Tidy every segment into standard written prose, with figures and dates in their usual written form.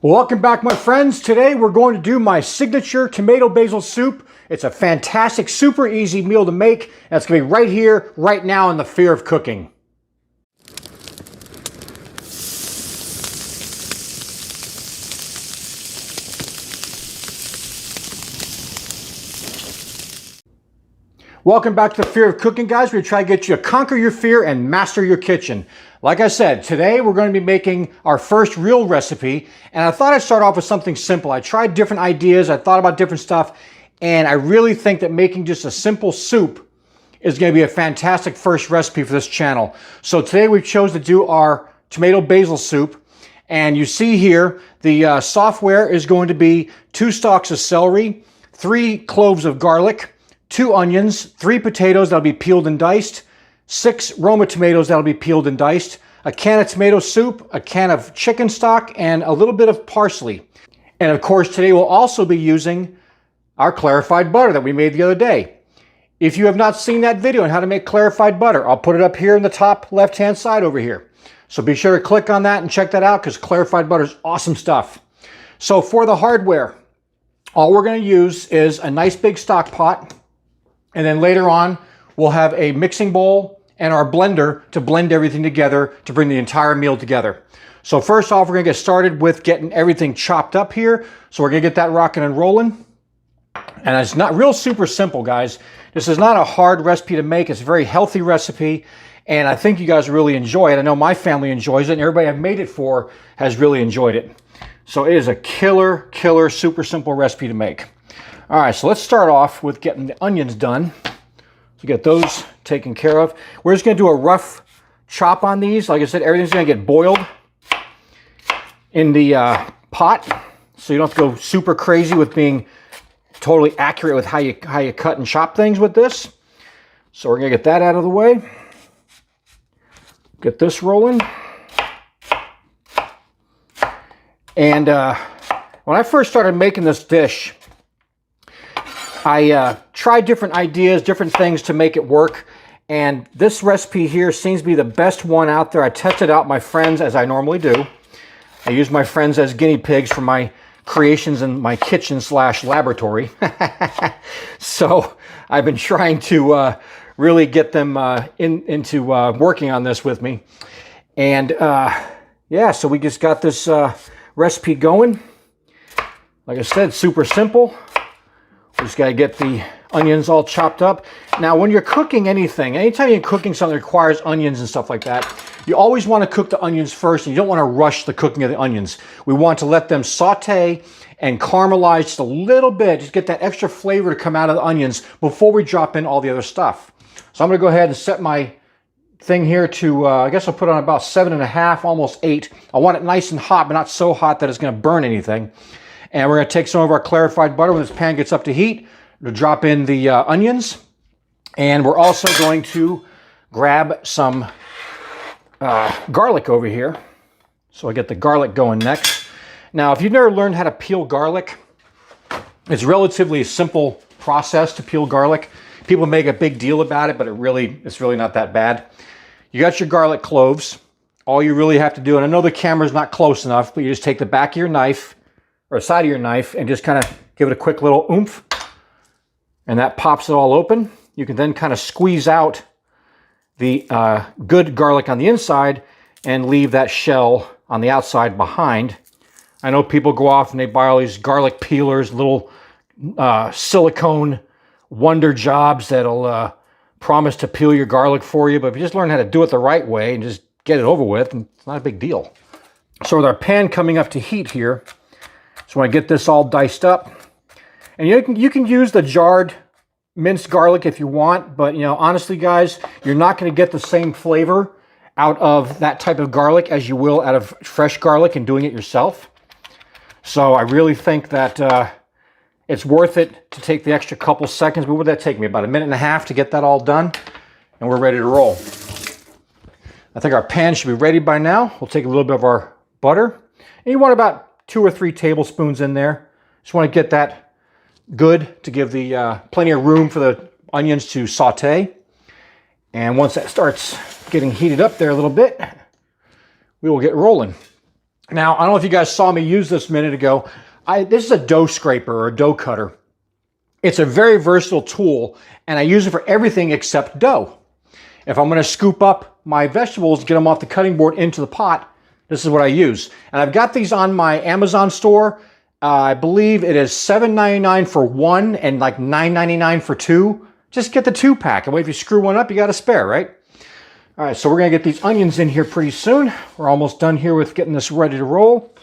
Welcome back, my friends. Today we're going to do my signature tomato basil soup. It's a fantastic, super easy meal to make, and it's going to be right here, right now in the Fear of Cooking. Welcome back to the Fear of Cooking, guys. We're going to try to get you to conquer your fear and master your kitchen. Like I said, today we're going to be making our first real recipe, and I thought I'd start off with something simple. I tried different ideas, I thought about different stuff, and I really think that making just a simple soup is going to be a fantastic first recipe for this channel. So today we chose to do our tomato basil soup, and you see here the software is going to be 2 stalks of celery, 3 cloves of garlic, 2 onions, 3 potatoes that'll be peeled and diced, 6 Roma tomatoes that'll be peeled and diced, a can of tomato soup, a can of chicken stock, and a little bit of parsley. And of course, today we'll also be using our clarified butter that we made the other day. If you have not seen that video on how to make clarified butter, I'll put it up here in the top left-hand side over here. So be sure to click on that and check that out, because clarified butter is awesome stuff. So for the hardware, all we're going to use is a nice big stock pot, and then later on, we'll have a mixing bowl and our blender to blend everything together to bring the entire meal together. So first off, we're gonna get started with getting everything chopped up here. So we're gonna get that rocking and rolling. And it's not real super simple, guys. This is not a hard recipe to make. It's a very healthy recipe, and I think you guys really enjoy it. I know my family enjoys it, and everybody I've made it for has really enjoyed it. So it is a killer, super simple recipe to make. All right, so let's start off with getting the onions done. So get those taken care of. We're just going to do a rough chop on these. Like I said, everything's going to get boiled in the pot, so you don't have to go super crazy with being totally accurate with how you cut and chop things with this. So we're going to get that out of the way. Get this rolling. And when I first started making this dish, I tried different ideas, different things to make it work, and this recipe here seems to be the best one out there. I tested out my friends, as I normally do. I use my friends as guinea pigs for my creations in my kitchen / laboratory. So I've been trying to really get them into working on this with me. And yeah, so we just got this recipe going. Like I said, super simple. We just got to get the onions all chopped up. Now, when you're cooking anything, anytime you're cooking something that requires onions and stuff like that, you always want to cook the onions first, and you don't want to rush the cooking of the onions. We want to let them saute and caramelize just a little bit, just get that extra flavor to come out of the onions before we drop in all the other stuff. So I'm going to go ahead and set my thing here to, I guess I'll put on about 7.5, almost 8. I want it nice and hot, but not so hot that it's going to burn anything. And we're going to take some of our clarified butter when this pan gets up to heat to drop in the onions. And we're also going to grab some garlic over here. So I get the garlic going next. Now, if you've never learned how to peel garlic, it's relatively a simple process to peel garlic. People make a big deal about it, but it's really not that bad. You got your garlic cloves. All you really have to do, and I know the camera's not close enough, but you just take the back of your knife, or side of your knife, and just kind of give it a quick little oomph, and that pops it all open. You can then kind of squeeze out the good garlic on the inside and leave that shell on the outside behind. I know people go off and they buy all these garlic peelers, little silicone wonder jobs that'll promise to peel your garlic for you, but if you just learn how to do it the right way and just get it over with, it's not a big deal. So with our pan coming up to heat here, so when I get this all diced up, and you can use the jarred minced garlic if you want, but honestly, guys, you're not going to get the same flavor out of that type of garlic as you will out of fresh garlic and doing it yourself. So I really think that it's worth it to take the extra couple seconds. But what would that take me? About 1.5 minutes to get that all done, and we're ready to roll. I think our pan should be ready by now. We'll take a little bit of our butter, and you want about 2 or 3 tablespoons in there. Just want to get that good to give the plenty of room for the onions to saute. And once that starts getting heated up there a little bit, we will get rolling. Now, I don't know if you guys saw me use this a minute ago. This is a dough scraper or a dough cutter. It's a very versatile tool, and I use it for everything except dough. If I'm going to scoop up my vegetables, get them off the cutting board into the pot, this is what I use. And I've got these on my Amazon store. I believe it is $7.99 for one and like $9.99 for two. Just get the 2-pack. And if you screw one up, you got a spare, right? All right, so we're going to get these onions in here pretty soon. We're almost done here with getting this ready to roll.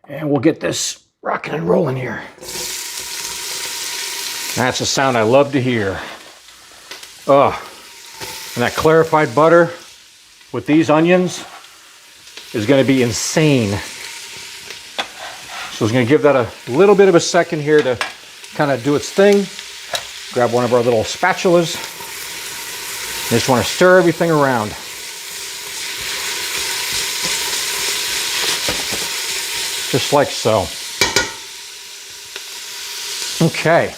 And we'll get this rocking and rolling here. That's a sound I love to hear. Oh, and that clarified butter with these onions is going to be insane. So it's going to give that a little bit of a second here to kind of do its thing. Grab one of our little spatulas. You just want to stir everything around. Just like so. Okay.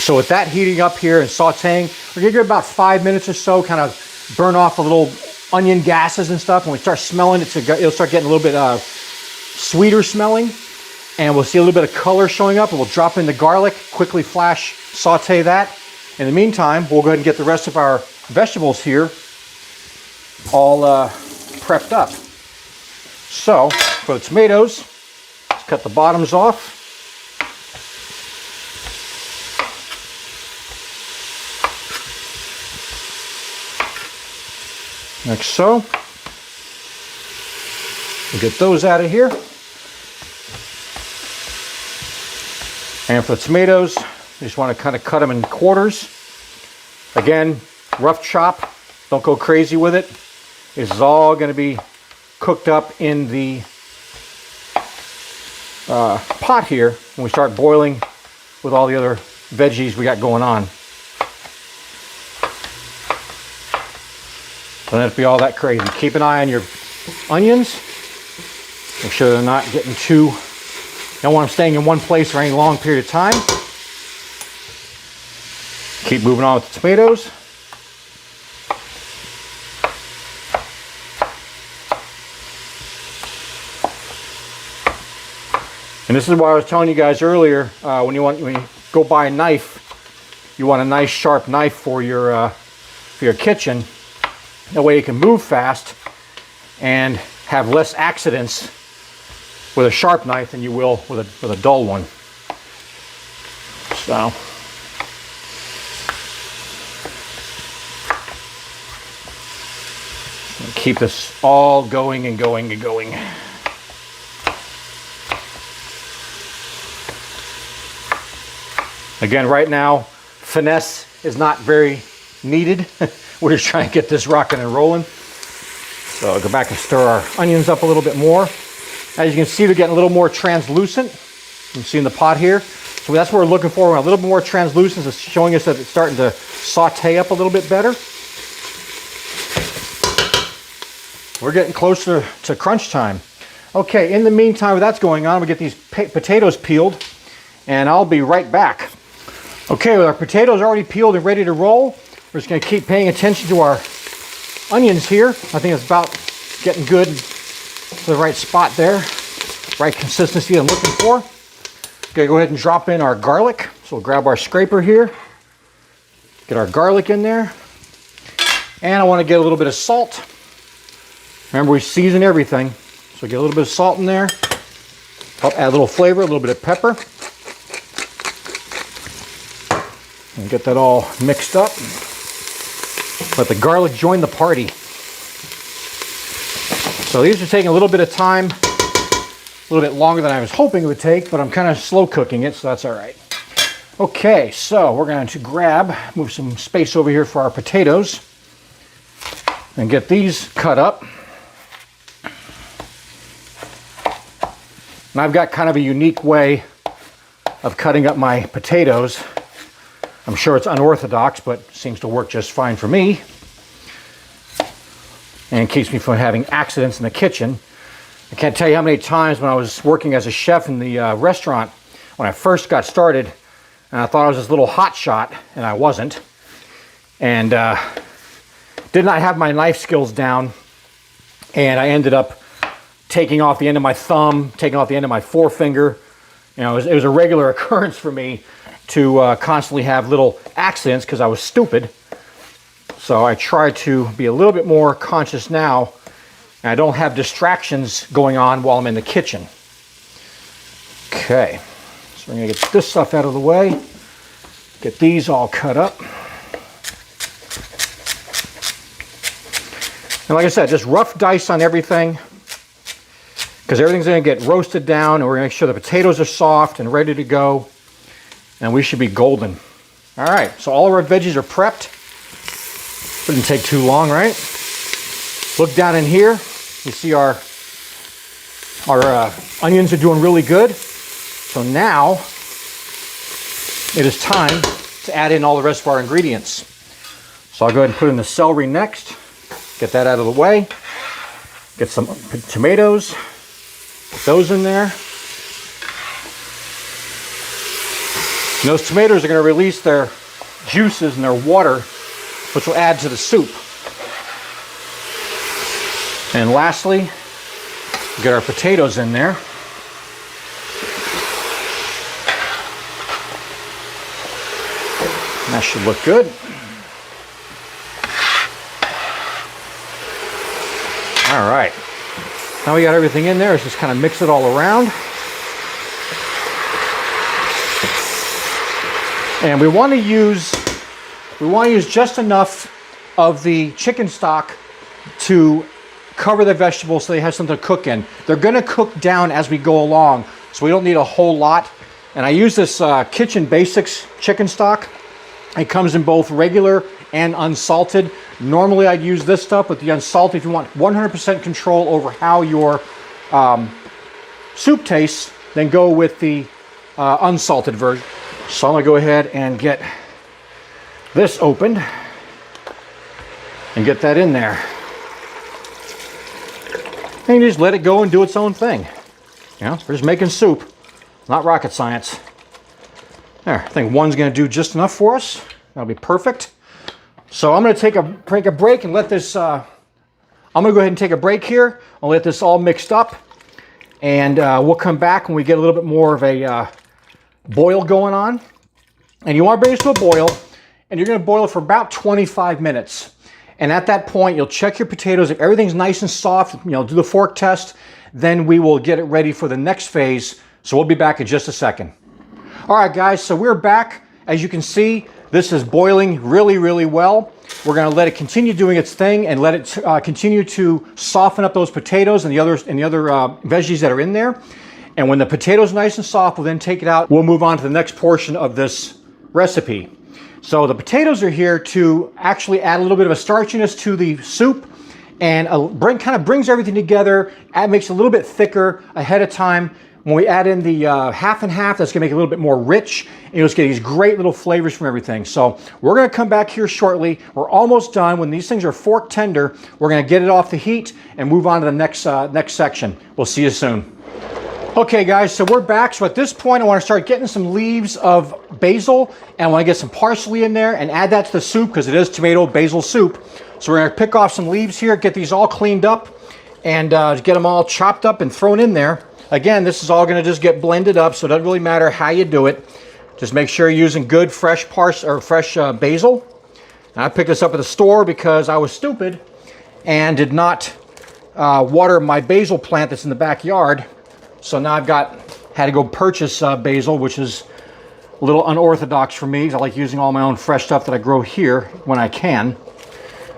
So with that heating up here and sauteing, we're gonna give it about 5 minutes or so, kind of burn off the little onion gases and stuff. When we start smelling it, it'll start getting a little bit sweeter smelling, and we'll see a little bit of color showing up, and we'll drop in the garlic, quickly flash saute that. In the meantime, we'll go ahead and get the rest of our vegetables here all prepped up. So for the tomatoes, let's cut the bottoms off. Like so. We'll get those out of here. And for the tomatoes, you just want to kind of cut them in quarters. Again, rough chop. Don't go crazy with it. This is all going to be cooked up in the pot here when we start boiling with all the other veggies we got going on. Don't have to be all that crazy. Keep an eye on your onions. Make sure they're not getting too... You don't want them staying in one place for any long period of time. Keep moving on with the tomatoes. And this is why I was telling you guys earlier, when you go buy a knife, you want a nice sharp knife for your kitchen. That way you can move fast and have less accidents with a sharp knife than you will with a dull one. So keep this all going and going and going. Again, right now, finesse is not very needed. We're just trying to get this rocking and rolling. So I'll go back and stir our onions up a little bit more. As you can see, they're getting a little more translucent. You can see in the pot here. So that's what we're looking for. A little bit more translucence is showing us that it's starting to saute up a little bit better. We're getting closer to crunch time. Okay, in the meantime, while that's going on, we get these potatoes peeled, and I'll be right back. Okay, with our potatoes already peeled and ready to roll, we're just going to keep paying attention to our onions here. I think it's about getting good to the right spot there. Right consistency I'm looking for. Okay, go ahead and drop in our garlic. So we'll grab our scraper here. Get our garlic in there. And I want to get a little bit of salt. Remember, we season everything. So get a little bit of salt in there. Help add a little flavor, a little bit of pepper. And get that all mixed up. Let the garlic join the party. So these are taking a little bit of time, a little bit longer than I was hoping it would take, but I'm kind of slow cooking it, so that's all right. Okay, so we're going to move some space over here for our potatoes and get these cut up. And I've got kind of a unique way of cutting up my potatoes. I'm sure it's unorthodox, but seems to work just fine for me. And keeps me from having accidents in the kitchen. I can't tell you how many times when I was working as a chef in the restaurant, when I first got started, and I thought I was this little hot shot, and I wasn't. And did not have my knife skills down, and I ended up taking off the end of my thumb, taking off the end of my forefinger. You know, it was a regular occurrence for me to constantly have little accidents because I was stupid. So I try to be a little bit more conscious now, and I don't have distractions going on while I'm in the kitchen. Okay, so we're gonna get this stuff out of the way, get these all cut up. And like I said, just rough dice on everything, because everything's gonna get roasted down, and we're gonna make sure the potatoes are soft and ready to go, and we should be golden. All right, so all of our veggies are prepped. Didn't take too long, right? Look down in here, you see our onions are doing really good. So now it is time to add in all the rest of our ingredients. So I'll go ahead and put in the celery next. Get that out of the way. Get some tomatoes. Put those in there. And those tomatoes are going to release their juices and their water, which will add to the soup. And lastly, get our potatoes in there. And that should look good. All right. Now we got everything in there. Let's just kind of mix it all around. And we want to use just enough of the chicken stock to cover the vegetables so they have something to cook in. They're going to cook down as we go along, so we don't need a whole lot. And I use this Kitchen Basics chicken stock. It comes in both regular and unsalted. Normally I'd use this stuff, but the unsalted, if you want 100% control over how your soup tastes, then go with the unsalted version. So I'm going to go ahead and get this opened and get that in there. And you just let it go and do its own thing. You know, we're just making soup, not rocket science. There, I think one's going to do just enough for us. That'll be perfect. So I'm going to take a break and let this, I'm going to go ahead and take a break here. I'll let this all mixed up, and we'll come back when we get a little bit more of a boil going on. And you want to bring this to a boil, and you're going to boil it for about 25 minutes. And at that point, you'll check your potatoes. If everything's nice and soft, you know, do the fork test, then we will get it ready for the next phase. So we'll be back in just a second. All right, guys, so we're back. As you can see, this is boiling really, really well. We're going to let it continue doing its thing and let it continue to soften up those potatoes and the other veggies that are in there. And when the potatoes are nice and soft, we'll then take it out. We'll move on to the next portion of this recipe. So the potatoes are here to actually add a little bit of a starchiness to the soup, and kind of brings everything together. Makes it a little bit thicker ahead of time. When we add in the half and half, that's going to make it a little bit more rich, and you'll just get these great little flavors from everything. So we're going to come back here shortly. We're almost done. When these things are fork tender, we're going to get it off the heat and move on to the next section. We'll see you soon. Okay, guys, so we're back. So at this point, I want to start getting some leaves of basil, and I want to get some parsley in there and add that to the soup because it is tomato basil soup. So we're going to pick off some leaves here, get these all cleaned up, and get them all chopped up and thrown in there. Again, this is all going to just get blended up, so it doesn't really matter how you do it. Just make sure you're using good fresh basil. And I picked this up at the store because I was stupid and did not water my basil plant that's in the backyard. So now had to go purchase basil, which is a little unorthodox for me. I like using all my own fresh stuff that I grow here when I can.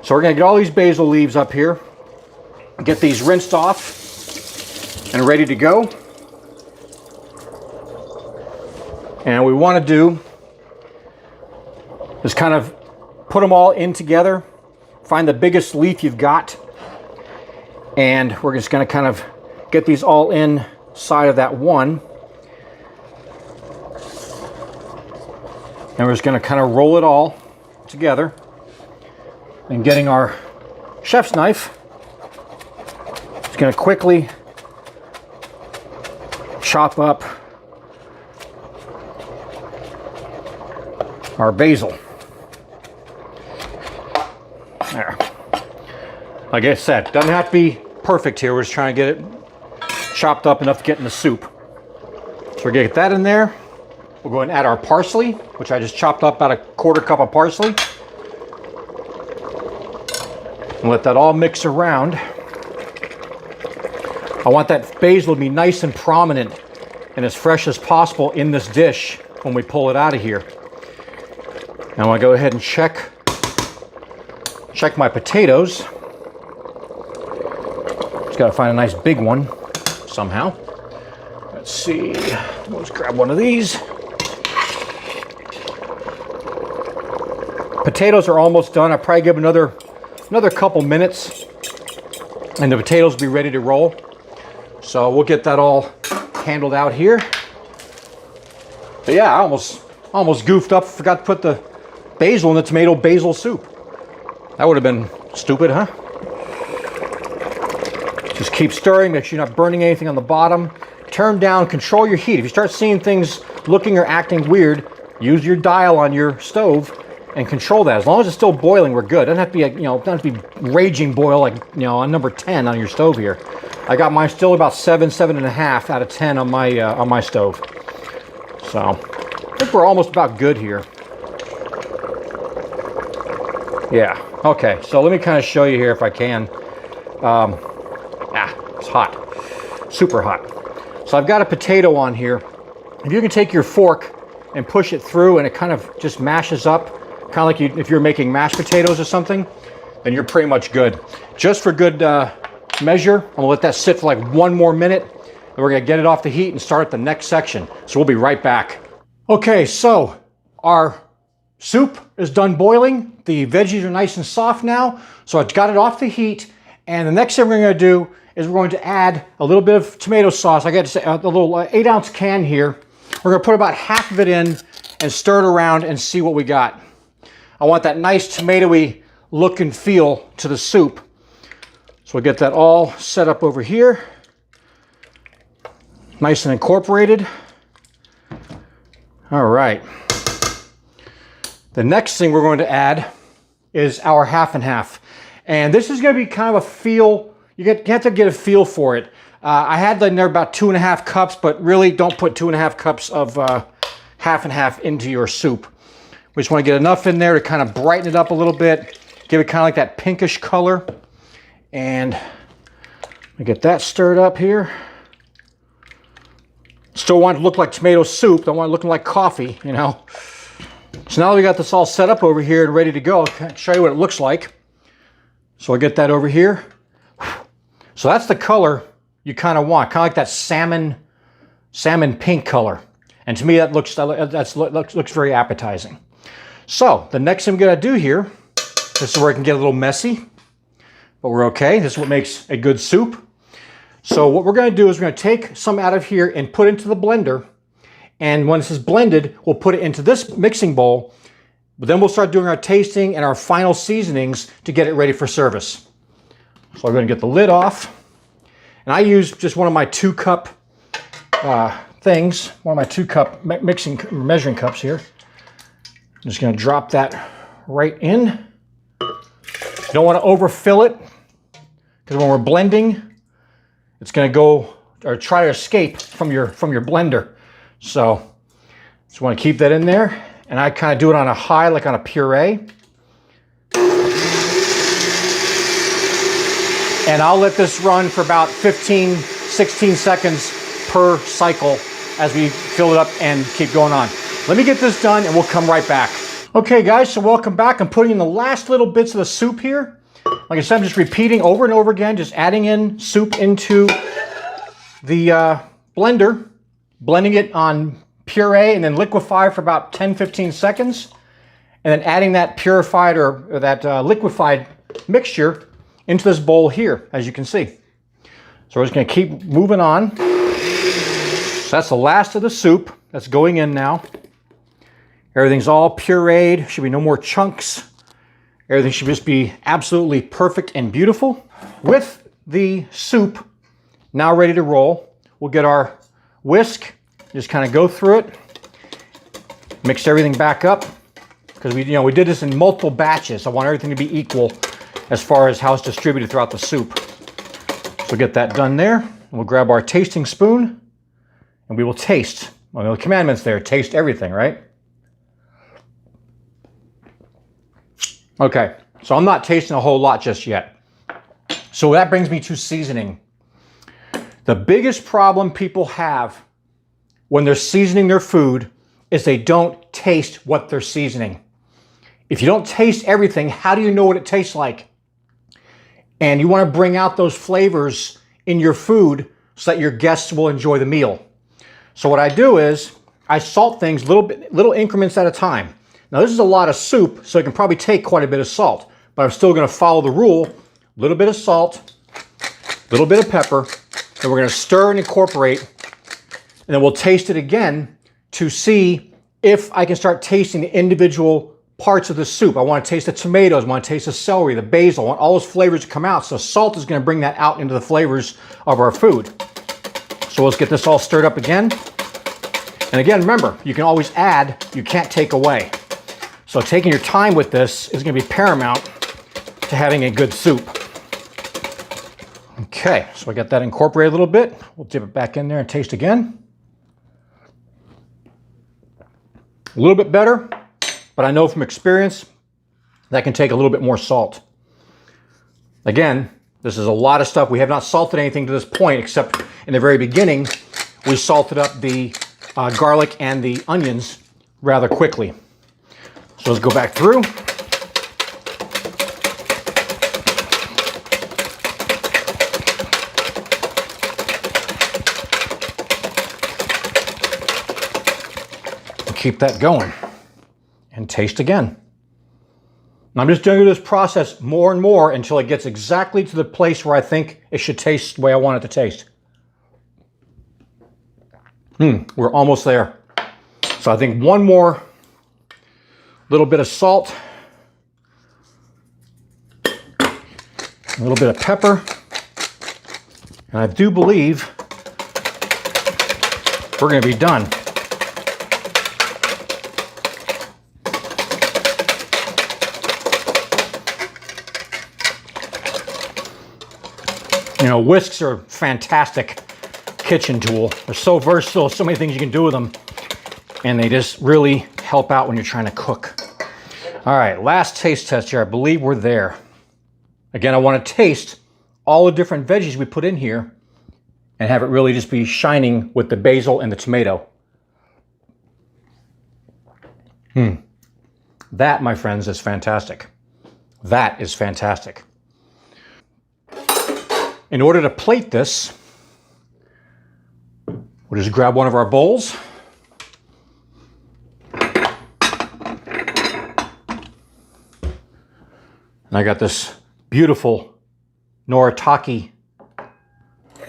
So we're going to get all these basil leaves up here, get these rinsed off and ready to go. And what we want to do is kind of put them all in together, find the biggest leaf you've got, and we're just going to kind of get these all inside of that one. And we're just going to kind of roll it all together. And getting our chef's knife, just going to quickly chop up our basil. There. Like I said, doesn't have to be perfect here. We're just trying to get it chopped up enough to get in the soup. So we're gonna get that in there. We'll go ahead and add our parsley, which I just chopped up about a 1/4 cup of parsley. And let that all mix around. I want that basil to be nice and prominent and as fresh as possible in this dish when we pull it out of here. Now I want to go ahead and check my potatoes. Just got to find a nice big one somehow. Let's see. Let's grab one of these. Potatoes are almost done. I'll probably give another couple minutes and the potatoes will be ready to roll. So we'll get that all handled out here. But yeah, I almost goofed up, forgot to put the basil in the tomato basil soup. That would have been stupid, huh? Just keep stirring, make sure you're not burning anything on the bottom. Turn down, control your heat. If you start seeing things looking or acting weird, use your dial on your stove and control that. As long as it's still boiling, we're good. It doesn't have to be, doesn't have to be raging boil like, on number 10 on your stove here. I got mine still about 7.5 out of 10 on my stove. So I think we're almost about good here. Yeah. Okay. So let me kind of show you here if I can. It's hot, super hot. So I've got a potato on here. If you can take your fork and push it through, and it kind of just mashes up, kind of like if you're making mashed potatoes or something, then you're pretty much good. Just for good measure, I'm gonna let that sit for like 1 more minute, and we're gonna get it off the heat and start the next section. So we'll be right back. Okay, so our soup is done boiling. The veggies are nice and soft now, so I've got it off the heat. And the next thing we're gonna do is we're going to add a little bit of tomato sauce. I got to say a little 8-ounce can here. We're gonna put about half of it in and stir it around and see what we got. I want that nice tomatoey look and feel to the soup. So we'll get that all set up over here. Nice and incorporated. All right. The next thing we're going to add is our half and half. And this is going to be kind of a feel, you have to get a feel for it. I had in there about 2.5 cups, but really don't put 2.5 cups of half and half into your soup. We just want to get enough in there to kind of brighten it up a little bit, give it kind of like that pinkish color. And we get that stirred up here. Still want it to look like tomato soup, don't want it looking like coffee, So now that we got this all set up over here and ready to go, I'll show you what it looks like. So I'll get that over here. So that's the color you kind of want, kind of like that salmon pink color. And to me, that looks very appetizing. So the next thing I'm gonna do here, this is where it can get a little messy, but we're okay. This is what makes a good soup. So what we're gonna do is we're gonna take some out of here and put into the blender. And when this is blended, we'll put it into this mixing bowl. But then we'll start doing our tasting and our final seasonings to get it ready for service. So I'm gonna get the lid off. And I use just one of my 2-cup things, one of my 2-cup measuring cups here. I'm just gonna drop that right in. You don't wanna overfill it, because when we're blending, it's gonna go, or try to escape from your blender. So just wanna keep that in there. And I kind of do it on a high, like on a puree. And I'll let this run for about 15, 16 seconds per cycle as we fill it up and keep going on. Let me get this done and we'll come right back. Okay guys, so welcome back. I'm putting in the last little bits of the soup here. Like I said, I'm just repeating over and over again, just adding in soup into the blender, blending it on puree and then liquefy for about 10-15 seconds, and then adding that purified or that liquefied mixture into this bowl here, as you can see. So we're just going to keep moving on. So that's the last of the soup that's going in now. Everything's all pureed, should be no more chunks. Everything should just be absolutely perfect and beautiful. With the soup now ready to roll, we'll get our whisk. Just kind of go through it, mix everything back up, because we did this in multiple batches. I want everything to be equal as far as how it's distributed throughout the soup. So get that done there. We'll grab our tasting spoon and we will taste. Well, the commandments there, taste everything, right? Okay, so I'm not tasting a whole lot just yet. So that brings me to seasoning. The biggest problem people have when they're seasoning their food is they don't taste what they're seasoning. If you don't taste everything, how do you know what it tastes like? And you want to bring out those flavors in your food so that your guests will enjoy the meal. So what I do is I salt things little increments at a time. Now this is a lot of soup, so it can probably take quite a bit of salt, but I'm still going to follow the rule. A little bit of salt, a little bit of pepper, and we're going to stir and incorporate, and then we'll taste it again to see if I can start tasting the individual parts of the soup. I want to taste the tomatoes, I want to taste the celery, the basil, I want all those flavors to come out. So salt is going to bring that out into the flavors of our food. So let's get this all stirred up again. And again, remember, you can always add, you can't take away. So taking your time with this is going to be paramount to having a good soup. Okay, so I got that incorporated a little bit. We'll dip it back in there and taste again. A little bit better, but I know from experience that can take a little bit more salt. Again, this is a lot of stuff. We have not salted anything to this point, except in the very beginning, we salted up the garlic and the onions rather quickly. So let's go back through. Keep that going and taste again. And I'm just going to do this process more and more until it gets exactly to the place where I think it should taste the way I want it to taste. We're almost there. So I think one more little bit of salt, a little bit of pepper, and I do believe we're going to be done. You know, whisks are a fantastic kitchen tool. They're so versatile, so many things you can do with them, and they just really help out when you're trying to cook. All right, last taste test here. I believe we're there. Again, I want to taste all the different veggies we put in here and have it really just be shining with the basil and the tomato. That, my friends, is fantastic. That is fantastic. In order to plate this, we'll just grab one of our bowls. And I got this beautiful Noritake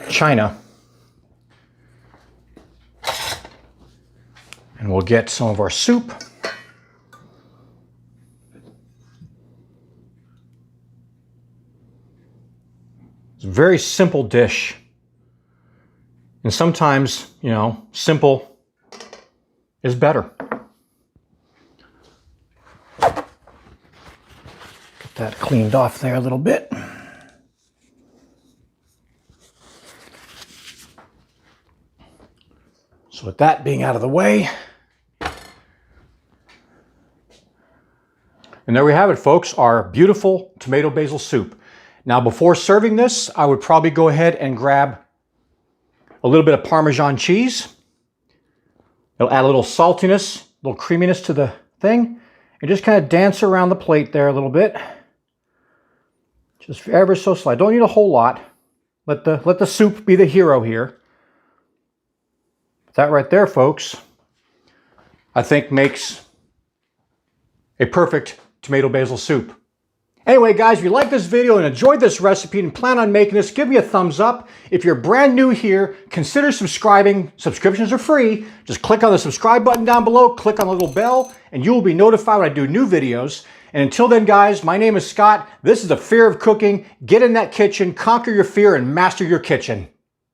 china. And we'll get some of our soup. It's a very simple dish. And sometimes, you know, simple is better. Get that cleaned off there a little bit. So with that being out of the way, and there we have it, folks, our beautiful tomato basil soup. Now, before serving this, I would probably go ahead and grab a little bit of Parmesan cheese. It'll add a little saltiness, a little creaminess to the thing, and just kind of dance around the plate there a little bit. Just ever so slight. Don't need a whole lot. Let the soup be the hero here. That right there, folks, I think makes a perfect tomato basil soup. Anyway, guys, if you like this video and enjoyed this recipe and plan on making this, give me a thumbs up. If you're brand new here, consider subscribing. Subscriptions are free. Just click on the subscribe button down below, click on the little bell, and you will be notified when I do new videos. And until then, guys, my name is Scott. This is The Fear of Cooking. Get in that kitchen, conquer your fear, and master your kitchen.